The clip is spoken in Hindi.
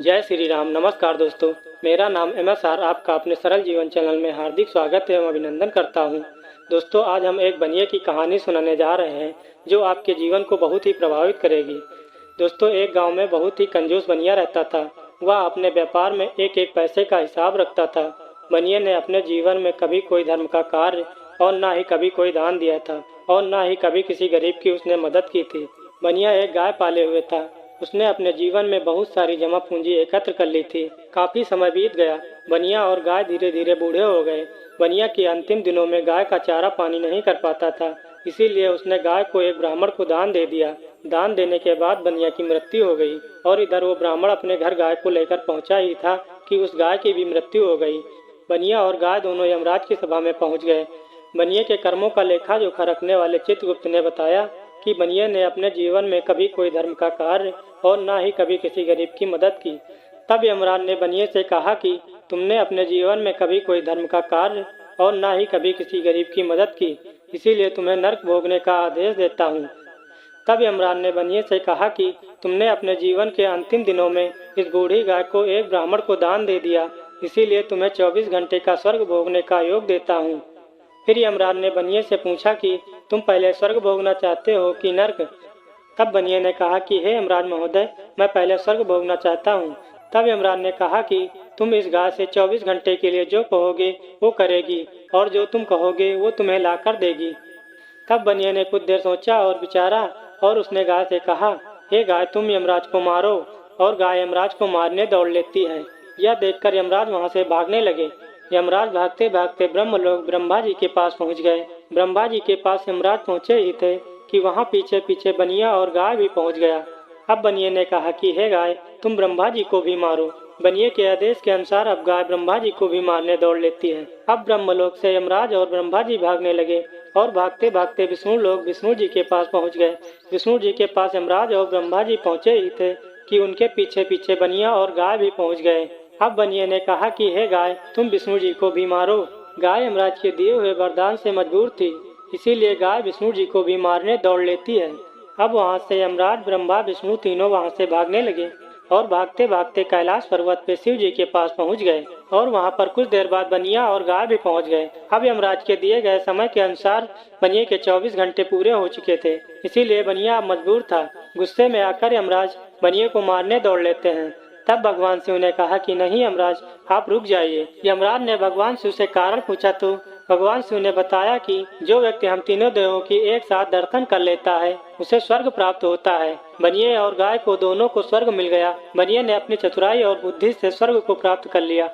जय श्री राम। नमस्कार दोस्तों, मेरा नाम MSR आपका अपने सरल जीवन चैनल में हार्दिक स्वागत एवं अभिनंदन करता हूं। दोस्तों, आज हम एक बनिए की कहानी सुनाने जा रहे हैं जो आपके जीवन को बहुत ही प्रभावित करेगी। दोस्तों, एक गांव में बहुत ही कंजूस बनिया रहता था। वह अपने व्यापार में एक एक पैसे का हिसाब रखता था। बनिए ने अपने जीवन में कभी कोई धर्म का कार्य और ना ही कभी कोई दान दिया था और ना ही कभी किसी गरीब की उसने मदद की थी। बनिया एक गाय पाले हुए था। उसने अपने जीवन में बहुत सारी जमा पूंजी एकत्र कर ली थी। काफी समय बीत गया। बनिया और गाय धीरे धीरे बूढ़े हो गए। बनिया के अंतिम दिनों में गाय का चारा पानी नहीं कर पाता था, इसीलिए उसने गाय को एक ब्राह्मण को दान दे दिया। दान देने के बाद बनिया की मृत्यु हो गई और इधर वो ब्राह्मण अपने घर गाय को लेकर पहुंचा ही था कि उस गाय की भी मृत्यु हो गई। बनिया और गाय दोनों यमराज की सभा में पहुंच गए। बनिए के कर्मों का लेखा जोखा रखने वाले चित्रगुप्त ने बताया कि बनिए ने अपने जीवन में कभी कोई धर्म का कार्य और ना ही कभी किसी गरीब की मदद की। तब यमराज ने बनिए से कहा कि तुमने अपने जीवन में कभी कोई धर्म का कार्य और ना ही कभी किसी गरीब की मदद की, इसीलिए तुम्हें नर्क भोगने का आदेश देता हूँ। तब यमराज ने बनिए से कहा कि तुमने अपने जीवन के अंतिम दिनों में इस बूढ़ी गाय को एक ब्राह्मण को दान दे दिया, इसीलिए तुम्हें 24 घंटे का स्वर्ग भोगने का योग देता हूँ। फिर यमराज ने बनिए से पूछा कि तुम पहले स्वर्ग भोगना चाहते हो कि नर्क? तब बनिए ने कहा कि हे यमराज महोदय, मैं पहले स्वर्ग भोगना चाहता हूँ। तब यमराज ने कहा कि तुम इस गाय से 24 घंटे के लिए जो कहोगे वो करेगी और जो तुम कहोगे वो तुम्हें ला कर देगी। तब बनिए ने कुछ देर सोचा और विचारा और उसने गाय से कहा, हे गाय, तुम यमराज को मारो। और गाय यमराज को मारने दौड़ लेती है। यह देखकर यमराज वहां से भागने लगे। यमराज भागते भागते ब्रह्मलोक ब्रह्मा जी के पास पहुंच गए। ब्रह्मा जी के पास यमराज पहुंचे ही थे कि वहां पीछे पीछे बनिया और गाय भी पहुंच गया। अब बनिए ने कहा कि हे गाय, तुम ब्रह्मा जी को भी मारो। बनिए के आदेश के अनुसार अब गाय ब्रह्मा जी को भी मारने दौड़ लेती है। अब ब्रह्मलोक से यमराज और ब्रह्मा जी भागने लगे और भागते भागते विष्णु लोग विष्णु जी के पास पहुंच गए। विष्णु जी के पास यमराज और ब्रह्मा जी पहुंचे ही थे कि उनके पीछे पीछे बनिया और गाय भी पहुंच गए। अब बनिए ने कहा कि हे गाय, तुम विष्णु जी को भी मारो। गाय यमराज के दिए हुए वरदान से मजबूर थी, इसीलिए गाय विष्णु जी को भी मारने दौड़ लेती है। अब वहां से यमराज, ब्रह्मा, विष्णु तीनों वहां से भागने लगे और भागते भागते कैलाश पर्वत पे शिव जी के पास पहुंच गए और वहां पर कुछ देर बाद बनिया और गाय भी पहुंच गए। अब यमराज के दिए गए समय के अनुसार बनिए के 24 घंटे पूरे हो चुके थे, इसीलिए बनिया अब मजबूर था। गुस्से में आकर यमराज बनिए को मारने दौड़ लेते हैं। तब भगवान शिव ने कहा कि नहीं यमराज, आप रुक जाइए। यमराज ने भगवान शिव से कारण पूछा तो भगवान शिव ने बताया कि जो व्यक्ति हम तीनों देवों की एक साथ दर्शन कर लेता है उसे स्वर्ग प्राप्त होता है। बनिए और गाय को दोनों को स्वर्ग मिल गया। बनिए ने अपनी चतुराई और बुद्धि से स्वर्ग को प्राप्त कर लिया।